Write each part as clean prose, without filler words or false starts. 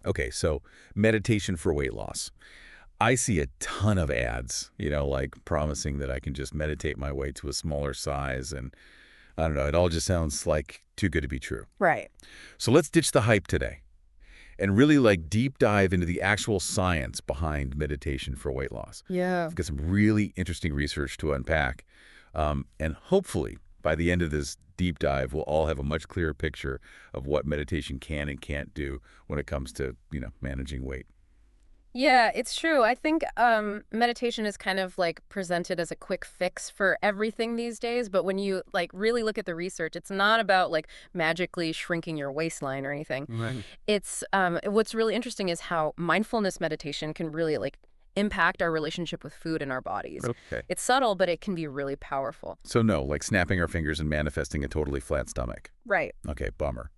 Okay, so meditation for weight loss. I see a ton of ads, like promising that I can just meditate my way to a smaller size. And I don't know, it all just sounds like too good to be true. Right. So let's ditch the hype today and really like deep dive into the actual science behind meditation for weight loss. Yeah. I've got some really interesting research to unpack. And hopefully, by the end of this deep dive, we'll all have a much clearer picture of what meditation can and can't do when it comes to, managing weight. Yeah, it's true. I think meditation is kind of like presented as a quick fix for everything these days. But when you like really look at the research, it's not about like magically shrinking your waistline or anything. Right. It's what's really interesting is how mindfulness meditation can really like impact our relationship with food in our bodies. Okay. It's subtle, but it can be really powerful. So no, like snapping our fingers and manifesting a totally flat stomach. Right. Okay, bummer.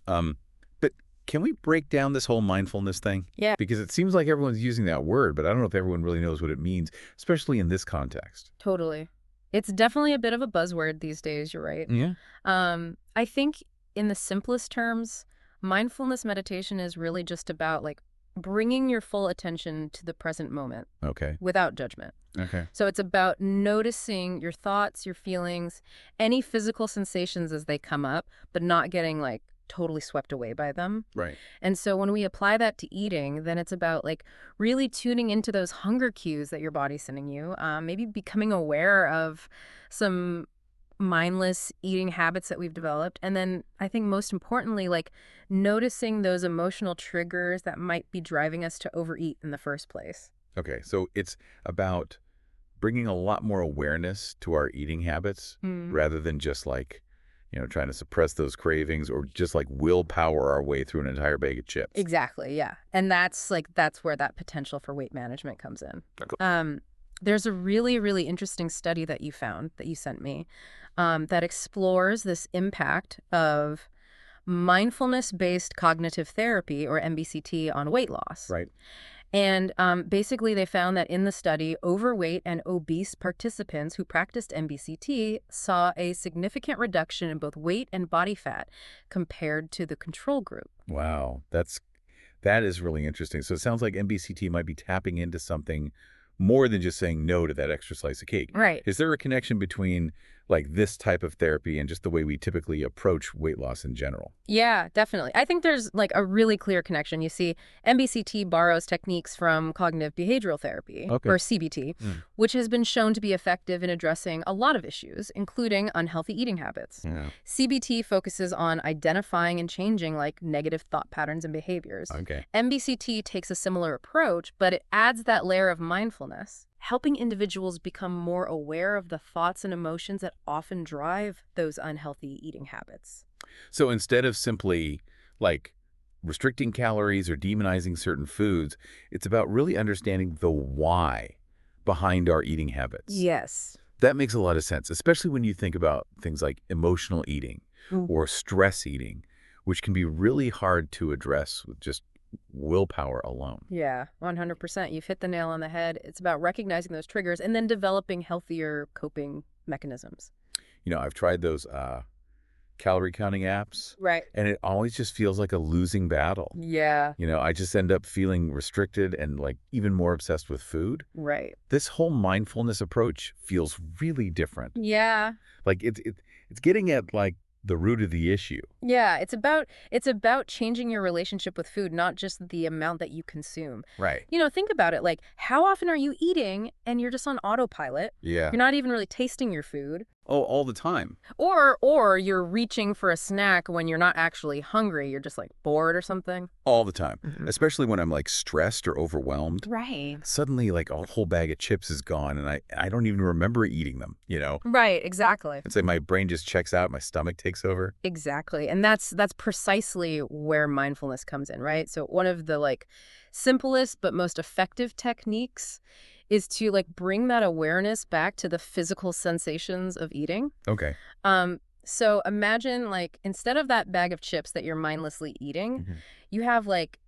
But can we break down this whole mindfulness thing? Yeah. Because it seems like everyone's using that word, but I don't know if everyone really knows what it means, especially in this context. Totally. It's definitely a bit of a buzzword these days, you're right. Yeah. I think in the simplest terms, mindfulness meditation is really just about like bringing your full attention to the present moment Okay. without judgment. Okay. So it's about noticing your thoughts, your feelings, any physical sensations as they come up, but not getting like totally swept away by them. Right. And so when we apply that to eating, then it's about like really tuning into those hunger cues that your body's sending you, maybe becoming aware of some mindless eating habits that we've developed. And then I think most importantly, like noticing those emotional triggers that might be driving us to overeat in the first place. Okay. So it's about bringing a lot more awareness to our eating habits Mm. rather than just like, trying to suppress those cravings or just like willpower our way through an entire bag of chips. Exactly, yeah. And that's where that potential for weight management comes in. Okay. There's a really, really interesting study that you found that you sent me that explores this impact of mindfulness-based cognitive therapy, or MBCT, on weight loss. Right. And basically, they found that in the study, overweight and obese participants who practiced MBCT saw a significant reduction in both weight and body fat compared to the control group. Wow. That is really interesting. So it sounds like MBCT might be tapping into something more than just saying no to that extra slice of cake. Right. Is there a connection between like this type of therapy and just the way we typically approach weight loss in general? Yeah, definitely. I think there's like a really clear connection. You see, MBCT borrows techniques from cognitive behavioral therapy, Okay. or CBT, which has been shown to be effective in addressing a lot of issues, including unhealthy eating habits. Yeah. CBT focuses on identifying and changing like negative thought patterns and behaviors. Okay. MBCT takes a similar approach, but it adds that layer of mindfulness, helping individuals become more aware of the thoughts and emotions that often drive those unhealthy eating habits. So instead of simply like restricting calories or demonizing certain foods, it's about really understanding the why behind our eating habits. Yes. That makes a lot of sense, especially when you think about things like emotional eating or stress eating, which can be really hard to address with just willpower alone. Yeah, 100%. You've hit the nail on the head. It's about recognizing those triggers and then developing healthier coping mechanisms. I've tried those calorie counting apps, Right. and it always just feels like a losing battle. Yeah. I just end up feeling restricted and like even more obsessed with food. Right. This whole mindfulness approach feels really different. Yeah. Like it's getting at like the root of the issue. Yeah, it's about changing your relationship with food, not just the amount that you consume. Right. Think about it. Like, how often are you eating and you're just on autopilot? Yeah. You're not even really tasting your food. Oh, all the time. Or you're reaching for a snack when you're not actually hungry. You're just like bored or something. All the time. Mhm. Especially when I'm like stressed or overwhelmed. Right. Suddenly like a whole bag of chips is gone and I don't even remember eating them. Right, exactly. It's like my brain just checks out, my stomach takes over. Exactly. And that's precisely where mindfulness comes in, right? So one of the like simplest but most effective techniques is to like bring that awareness back to the physical sensations of eating. Okay. So imagine like instead of that bag of chips that you're mindlessly eating, Mhm. you have like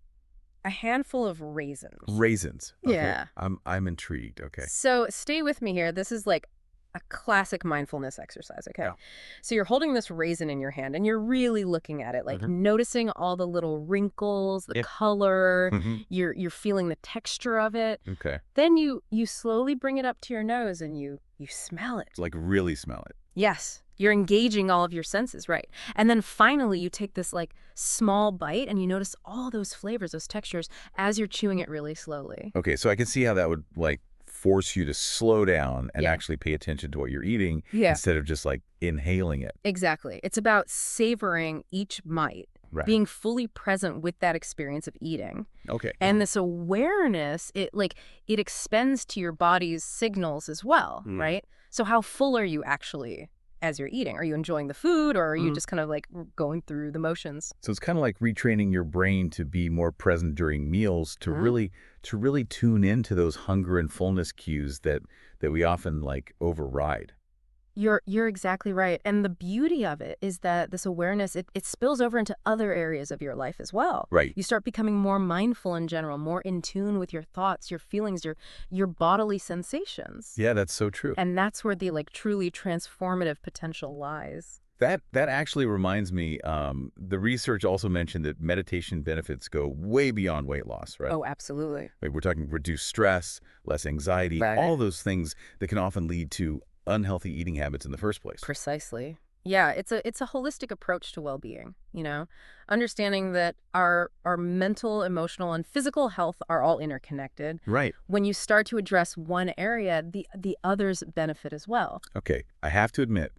a handful of raisins. Raisins. Okay. Yeah. I'm intrigued. Okay. So stay with me here. This is like a classic mindfulness exercise, okay? Yeah. So you're holding this raisin in your hand and you're really looking at it, like Hmm. noticing all the little wrinkles, the Yeah. color, Hmm. you're feeling the texture of it. Okay. Then you slowly bring it up to your nose and you smell it. Like really smell it. Yes, you're engaging all of your senses, right? And then finally you take this like small bite and you notice all those flavors, those textures as you're chewing it really slowly. Okay, so I can see how that would like force you to slow down and Yeah. actually pay attention to what you're eating Yeah. instead of just like inhaling it. Exactly. It's about savoring each bite, Right. being fully present with that experience of eating. Okay. And this awareness, it extends to your body's signals as well, Mm. right? So how full are you actually as you're eating? Are you enjoying the food or are you just kind of like going through the motions? So it's kind of like retraining your brain to be more present during meals Mhm. to really tune into those hunger and fullness cues that we often like override. You're exactly right. And the beauty of it is that this awareness, it spills over into other areas of your life as well. Right. You start becoming more mindful in general, more in tune with your thoughts, your feelings, your bodily sensations. Yeah, that's so true. And that's where the like truly transformative potential lies. That actually reminds me, the research also mentioned that meditation benefits go way beyond weight loss, right? Oh, absolutely. Like we're talking reduced stress, less anxiety, Right. all those things that can often lead to unhealthy eating habits in the first place. Precisely. Yeah, it's a holistic approach to well-being, you know? Understanding that our mental, emotional, and physical health are all interconnected. Right. When you start to address one area, the others benefit as well. Okay, I have to admit,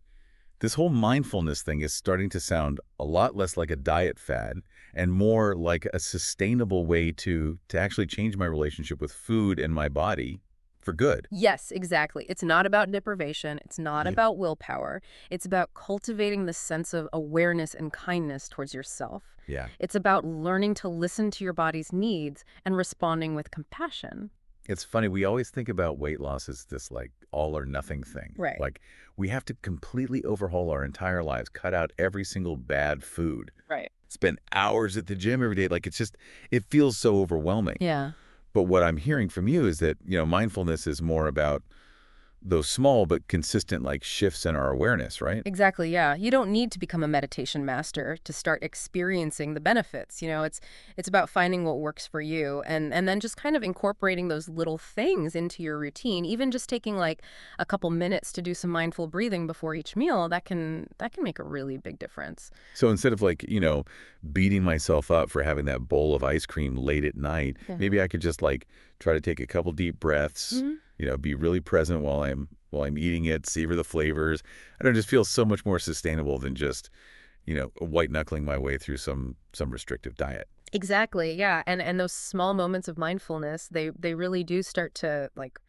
this whole mindfulness thing is starting to sound a lot less like a diet fad and more like a sustainable way to actually change my relationship with food and my body for good. Yes, exactly. It's not about deprivation. It's not Yeah. about willpower. It's about cultivating the sense of awareness and kindness towards yourself. Yeah. It's about learning to listen to your body's needs and responding with compassion. It's funny, we always think about weight loss as this like all or nothing thing. Right. Like we have to completely overhaul our entire lives, cut out every single bad food, Right. spend hours at the gym every day. Like it's just, it feels so overwhelming. Yeah. But what I'm hearing from you is that, mindfulness is more about those small but consistent like shifts in our awareness, right? Exactly, yeah. You don't need to become a meditation master to start experiencing the benefits. It's about finding what works for you and then just kind of incorporating those little things into your routine. Even just taking like a couple minutes to do some mindful breathing before each meal, that can make a really big difference. So instead of like, beating myself up for having that bowl of ice cream late at night, Yeah. maybe I could just like try to take a couple deep breaths, Mhm. be really present while I'm eating it, savor the flavors. I don't know, it just feels so much more sustainable than just, white knuckling my way through some restrictive diet. Exactly, yeah. And those small moments of mindfulness, they really do start to like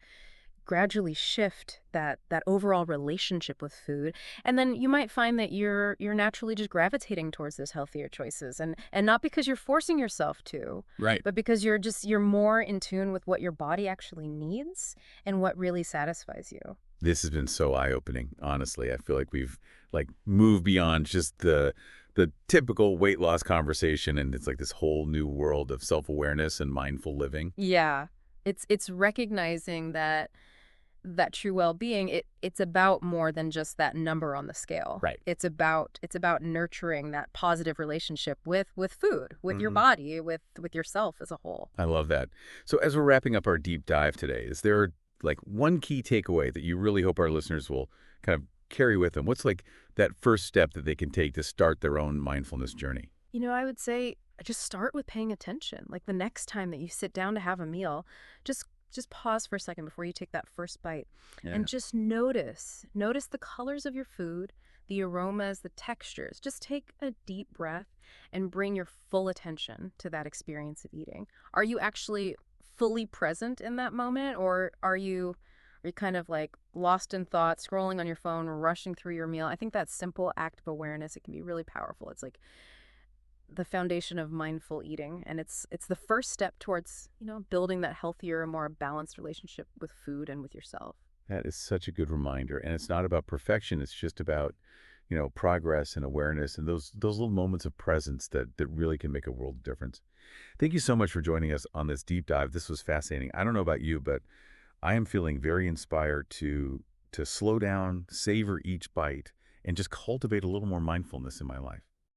gradually shift that overall relationship with food, and then you might find that you're naturally just gravitating towards those healthier choices, and not because you're forcing yourself to, Right. but because you're more in tune with what your body actually needs and what really satisfies you. This has been so eye-opening, honestly. I feel like we've like moved beyond just the typical weight loss conversation, and it's like this whole new world of self-awareness and mindful living. Yeah, it's recognizing that true well-being, it's about more than just that number on the scale. Right. It's about nurturing that positive relationship with food, with your Mhm. body, with yourself as a whole. I love that. So as we're wrapping up our deep dive today, is there like one key takeaway that you really hope our listeners will kind of carry with them? What's like that first step that they can take to start their own mindfulness journey? I would say just start with paying attention. Like the next time that you sit down to have a meal, just pause for a second before you take that first bite Yeah. and just notice the colors of your food, the aromas, the textures. Just take a deep breath and bring your full attention to that experience of eating. Are you actually fully present in that moment, or are you kind of like lost in thought, scrolling on your phone, rushing through your meal? I think that simple act of awareness, it can be really powerful. It's like the foundation of mindful eating, and it's the first step towards building that healthier, more balanced relationship with food and with yourself. That is such a good reminder. And it's not about perfection. It's just about, progress and awareness and those little moments of presence that really can make a world of difference. Thank you so much for joining us on this deep dive. This was fascinating. I don't know about you, but I am feeling very inspired to to slow down, savor each bite, and just cultivate a little more mindfulness in my life.